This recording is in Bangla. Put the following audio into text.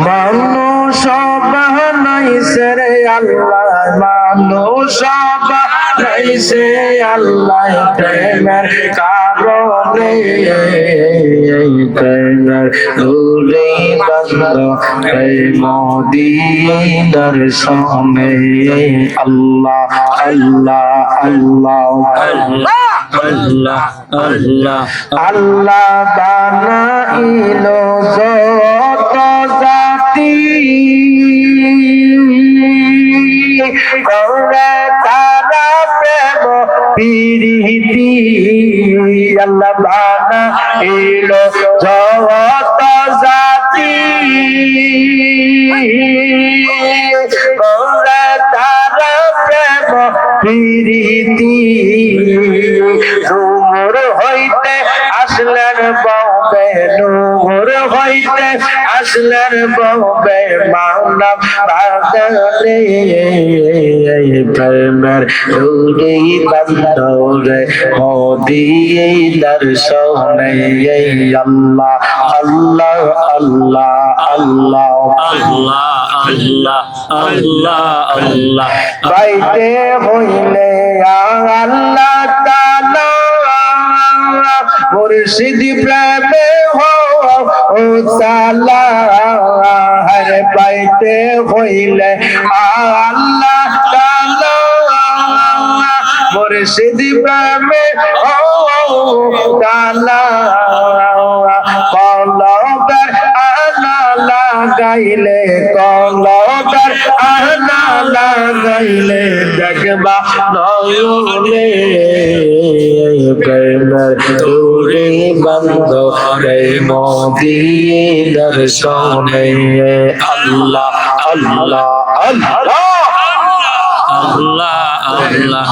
মানুষ বানাইছে রে আল্লাহ, মানুষ বানাইছে আল্লাহ প্রেমের কারণে, প্রেমের দূরে বন্ধ এই মদিনার সামনে। আল্লাহ আল্লাহ আল্লাহ আল্লাহ আল্লাহ আল্লাহ বানাইলো যত জাতি, তারা প্রেম প্রীতি। আল্লাহ বানাইলো যত জাতি, তারা প্রেম প্রীতি। নূর হইতে আসলেন বম্বে, নূর হইতে আসলেন বম্বে মানব বাগানে, প্রেমের দূরে বন্ধরে মদিনার সামনে। আল্লাহ আল্লাহ আল্লাহ আল্লাহ আল্লাহ আল্লাহ আল্লাহ আল্লাহ বাইতে হইলে আল্লাহ তাআলা, মুর্শিদ প্রেমে হো তাআলা। হর বাইতে হইলে আল্লাহ তাআলা, মুর্শিদ প্রেমে হো তাআলা। কলবের আনা লাগাইলে, কলবের আনা লাগাইলে দেখবা নয়নে, প্রেমের দূরে বন্ধ রে মদিনার সামনে। আল্লাহ আল্লাহ আল্লাহ আল্লাহ আল্লাহ।